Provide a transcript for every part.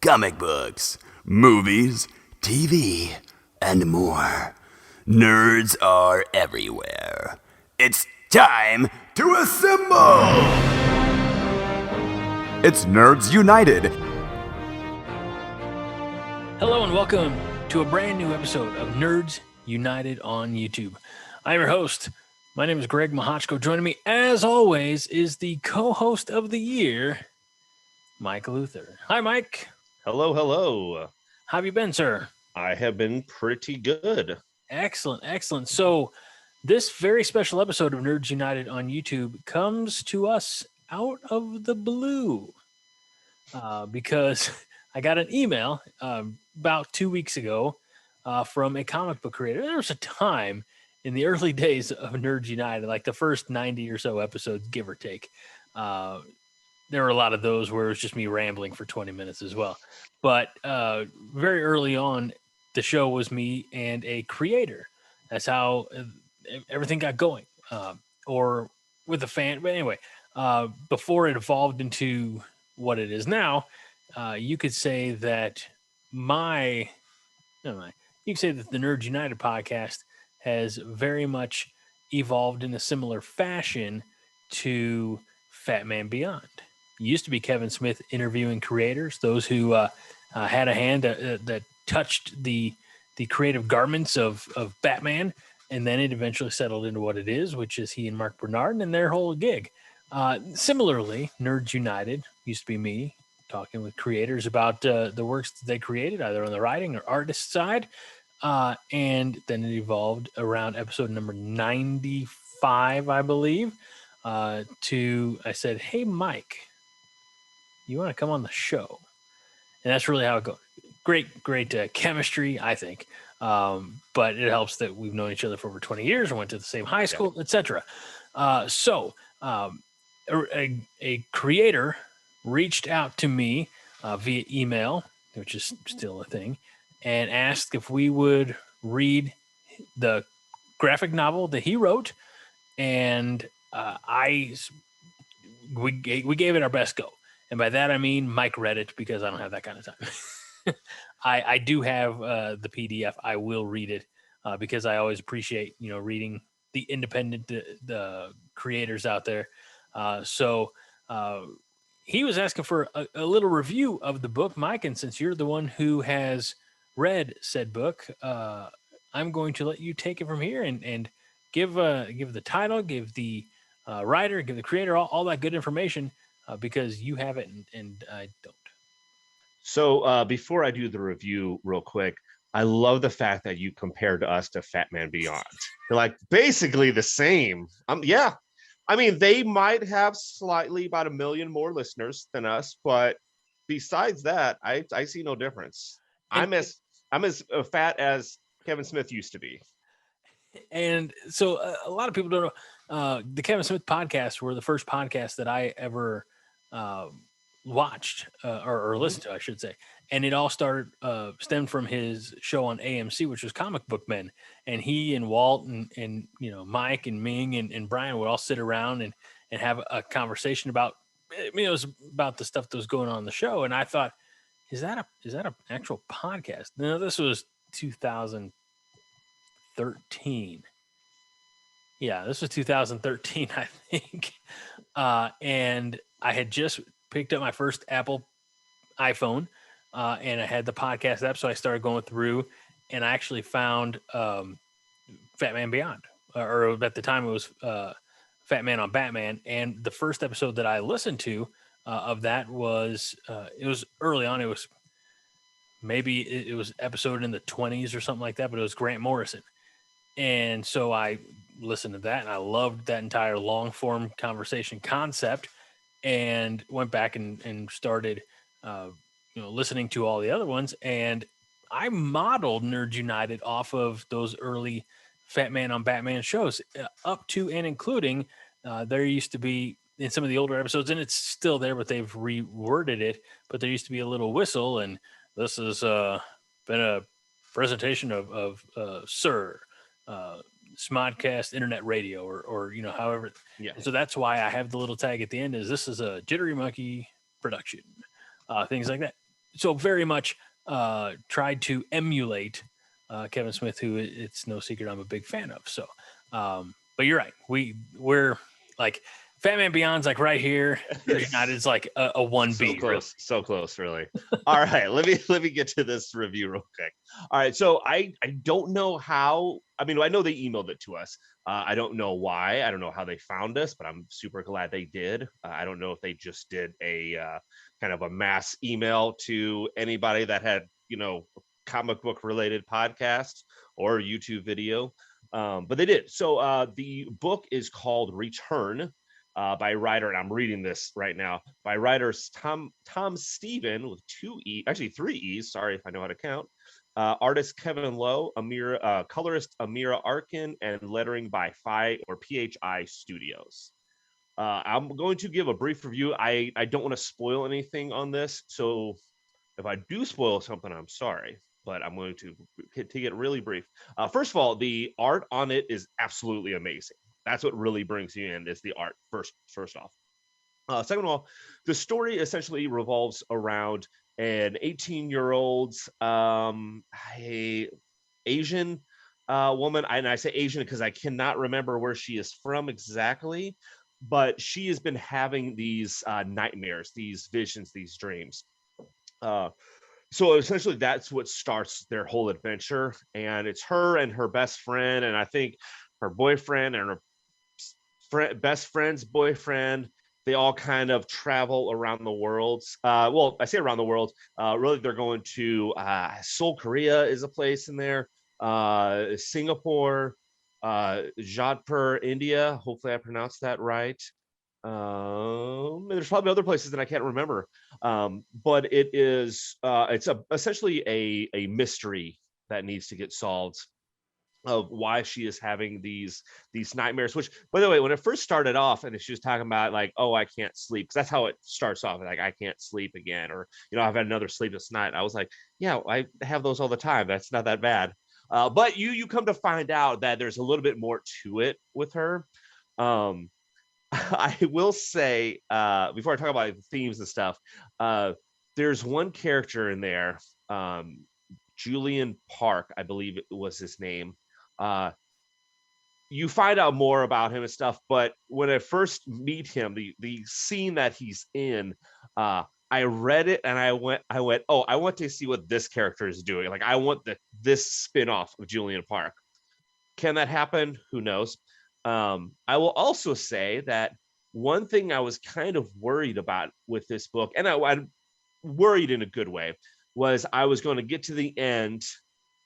comic books, movies, TV, and more. Nerds are everywhere. It's time to assemble! It's Nerds United. Hello and welcome to a brand new episode of Nerds United on YouTube. I'm your host. My name is Greg Mahochko. Joining me, as always, is the co-host of the year, Mike Luther. Hi, Mike. Hello, hello. How have you been, sir? I have been pretty good. Excellent, excellent. So this very special episode of Nerds United on YouTube comes to us out of the blue because I got an email about 2 weeks ago from a comic book creator. There was a time in the early days of Nerds United, like the first 90 or so episodes, give or take. There were a lot of those where it was just me rambling for 20 minutes as well. But very early on, the show was me and a creator. That's how everything got going. Or with a fan. But anyway, before it evolved into what it is now, you could say that you could say that the Nerds United podcast has very much evolved in a similar fashion to Fatman Beyond. It used to be Kevin Smith interviewing creators, those who had a hand that touched the creative garments of Batman, and then it eventually settled into what it is, which is he and Mark Bernard and their whole gig. Similarly, Nerds United used to be me talking with creators about the works that they created, either on the writing or artist side. And then it evolved around episode number 95, I believe, I said, hey, Mike, you want to come on the show? And that's really how it goes. Great chemistry, I think. But it helps that we've known each other for over 20 years and went to the same high school, etc. So a creator reached out to me via email, which is still a thing, and asked if we would read the graphic novel that he wrote, and we gave it our best go. And by that I mean Mike read it because I don't have that kind of time. I do have the PDF. I will read it because I always appreciate reading the independent the creators out there. So he was asking for a little review of the book, Mike, and since you're the one who has read said book, I'm going to let you take it from here and give the title, give the writer, give the creator all that good information because you have it and I don't. So before I do the review real quick, I love the fact that you compared us to Fatman Beyond. They're like basically the same. Yeah. I mean, they might have slightly about 1 million more listeners than us, but besides that, I see no difference. I'm as fat as Kevin Smith used to be. And so a lot of people don't know the Kevin Smith podcasts were the first podcast that I ever watched or listened to, I should say. And it all stemmed from his show on AMC, which was Comic Book Men. And he and Walt and Mike and Ming and Brian would all sit around and have a conversation about, it was about the stuff that was going on in the show. And I thought, is that an actual podcast? No, this was 2013. Yeah, this was 2013, I think. And I had just picked up my first Apple iPhone, and I had the podcast app, so I started going through, and I actually found Fatman Beyond, or at the time it was Fatman on Batman, and the first episode that I listened to of that was it was early on. It was maybe it was episode in the 20s or something like that, but it was Grant Morrison, and so I listened to that, and I loved that entire long form conversation concept. And went back and started, listening to all the other ones. And I modeled Nerds United off of those early Fatman on Batman shows, up to and including there used to be in some of the older episodes, and it's still there, but they've reworded it. But there used to be a little whistle, and this has been a presentation of Sir. Smodcast Internet Radio or however. Yeah. So that's why I have the little tag at the end is this is a Jittery Monkey production, things like that. so very much tried to emulate Kevin Smith, who it's no secret I'm a big fan of. So, but you're right. We're like Fatman Beyond's like right here. United is like a 1B. So close, really. so close, really. All right, let me get to this review real quick. All right, so I don't know how. I mean, I know they emailed it to us. I don't know why. I don't know how they found us, but I'm super glad they did. I don't know if they just did a kind of a mass email to anybody that had, comic book related podcasts or YouTube video, but they did. So the book is called Return. By writer, and I'm reading this right now, by writers Tom Stephen with 2 E, actually 3 E's, sorry if I know how to count, artist Kevin Lowe, colorist Amira Arkin, and lettering by PHI Studios. I'm going to give a brief review. I don't want to spoil anything on this, so if I do spoil something, I'm sorry, but I'm going to get really brief. First of all, the art on it is absolutely amazing. That's what really brings you in, is the art first off. Second of all, the story essentially revolves around an 18-year-old Asian woman. And I say Asian because I cannot remember where she is from exactly, but she has been having these nightmares, these visions, these dreams. So essentially that's what starts their whole adventure, and it's her and her best friend, and I think her boyfriend and her best friend's boyfriend. They all kind of travel around the world. Well, I say around the world. Really, they're going to Seoul, Korea is a place in there. Singapore, Jodhpur, India. Hopefully, I pronounced that right. There's probably other places that I can't remember. But it's essentially a mystery that needs to get solved, of why she is having these nightmares. Which, by the way, when it first started off and she was talking about like, oh, I can't sleep, because that's how it starts off, like, I can't sleep again, or I've had another sleepless night. I was like, yeah, I have those all the time. That's not that bad. But you come to find out that there's a little bit more to it with her. I will say, before I talk about the themes and stuff, there's one character in there, Julian Park, I believe it was his name. You find out more about him and stuff, but when I first meet him, the scene that he's in, I read it and I went, oh, I want to see what this character is doing. Like, I want this spin-off of Julian Park. Can that happen? Who knows? I will also say that one thing I was kind of worried about with this book, and I'm worried in a good way, was I was going to get to the end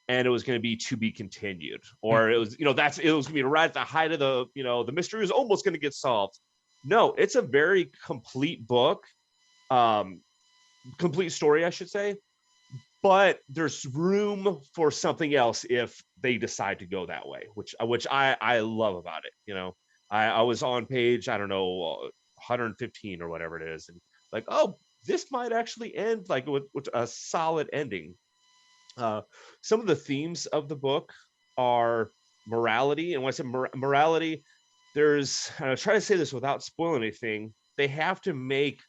and it was going to be continued, or it was, it was going to be right at the height of the mystery was almost going to get solved. No, it's a very complete book, complete story, I should say, but there's room for something else if they decide to go that way, which I love about it. I was on page, I don't know, 115 or whatever it is, and like, oh, this might actually end like with a solid ending. Some of the themes of the book are morality, and when I say morality, there's, and I try to say this without spoiling anything, they have to make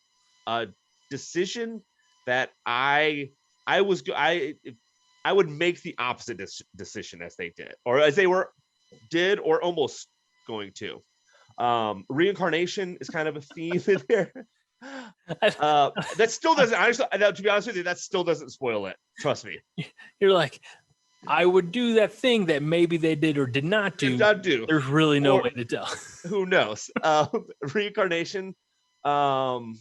a decision that I would make the opposite decision as they did, or as they did, or almost going to. Reincarnation is kind of a theme in there. That still doesn't, honestly, to be honest with you, that still doesn't spoil it. Trust me. You're like, I would do that thing that maybe they did or did not do. There's really no way to tell. Who knows? Reincarnation, karma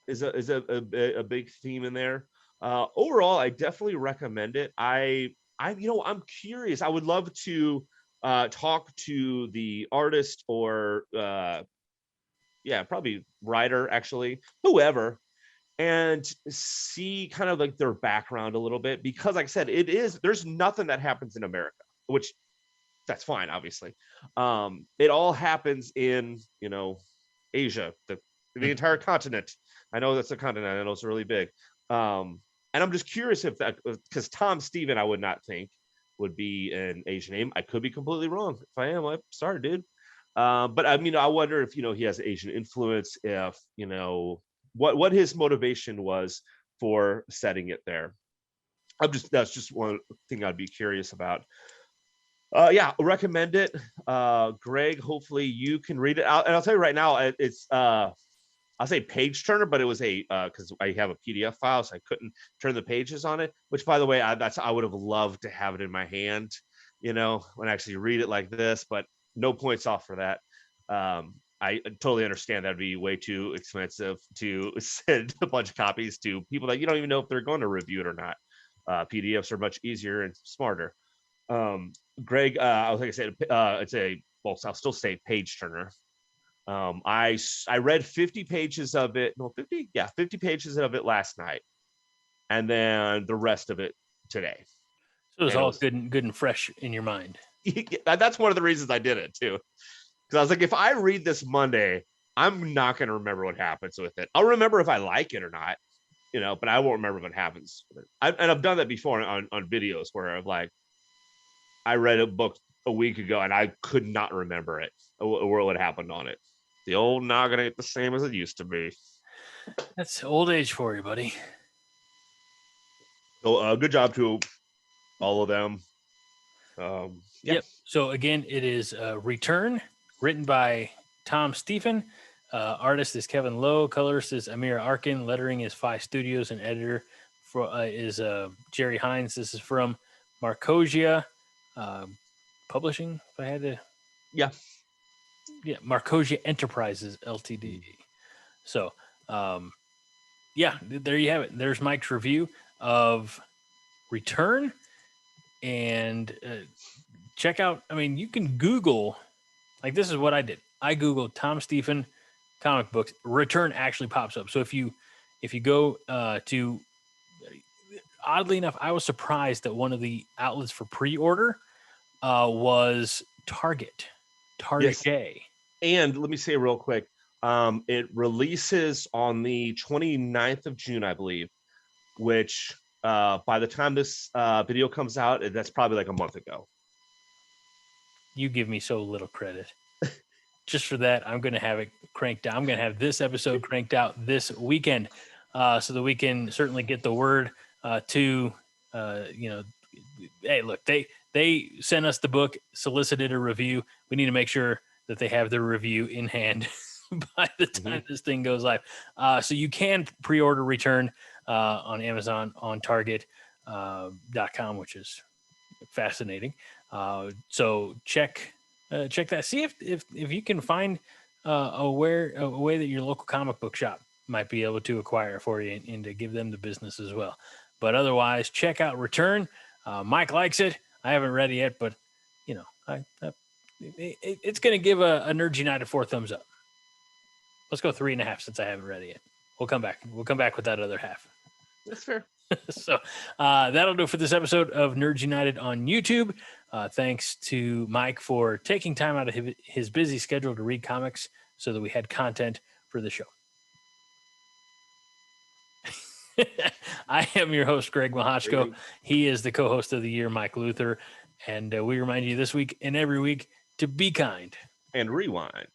is a big theme in there. Overall, I definitely recommend it. I'm curious. I would love to talk to the artist, or probably writer, actually, whoever, and see kind of like their background a little bit, because like I said, there's nothing that happens in America, which that's fine, obviously. It all happens in, Asia, the entire continent. I know that's a continent. I know it's really big. And I'm just curious if that, because Tom Stephen, I would not think would be an Asian name. I could be completely wrong. If I am, I'm sorry, dude. But I mean, I wonder if, he has Asian influence, if, what his motivation was for setting it there. That's just one thing I'd be curious about. Yeah, recommend it. Greg, hopefully you can read it out. And I'll tell you right now, it's I'll say page turner, but it was a because I have a PDF file, so I couldn't turn the pages on it. Which, by the way, I would have loved to have it in my hand, when I actually read it like this. But no points off for that. I totally understand that'd be way too expensive to send a bunch of copies to people that you don't even know if they're going to review it or not. PDFs are much easier and smarter. Greg, like I said, I'll still say page turner. I read 50 pages of it. No, 50 pages of it last night, and then the rest of it today. So it was good and fresh in your mind. That's one of the reasons I did it too, because I was like, if I read this Monday, I'm not going to remember what happens with it. I'll remember if I like it or not, but I won't remember what happens with it. And I've done that before on videos where I read a book a week ago and I could not remember it or what happened on it. The old not gonna get the same as it used to be. That's old age for you, buddy. So good job to all of them. Yeah. Yep. So again, it is Return, written by Tom Stephen. Artist is Kevin Lowe. Colorist is Amir Arkin. Lettering is Phi Studios, and editor is Jerry Hines. This is from Marcosia Publishing. If I had to, yeah, Marcosia Enterprises Ltd. So, there you have it. There's Mike's review of Return, and check out. I mean, you can Google. Like, this is what I did. I Googled Tom Stephen comic books. Return actually pops up. So if you go to, oddly enough, I was surprised that one of the outlets for pre-order was Target. Yes. And let me say real quick, it releases on the 29th of June, I believe, which by the time this video comes out, that's probably like a month ago. You give me so little credit. Just for that, I'm going to have it cranked out. I'm going to have this episode cranked out this weekend so that we can certainly get the word to, hey, look, they sent us the book, solicited a review. We need to make sure that they have the review in hand by the time this thing goes live. So you can pre-order Return on Amazon, on Target.com, which is fascinating. So check that. See if you can find a way that your local comic book shop might be able to acquire for you and to give them the business as well. But otherwise, check out Return. Mike likes it. I haven't read it yet, but it's going to give a Nerds United 4 thumbs up. Let's go 3.5 since I haven't read it yet. We'll come back. We'll come back with that other half. That's fair. So that'll do it for this episode of Nerds United on YouTube. Thanks to Mike for taking time out of his busy schedule to read comics so that we had content for the show. I am your host, Greg Mahachko. He is the co-host of the year, Mike Luther. And we remind you this week and every week to be kind. And rewind.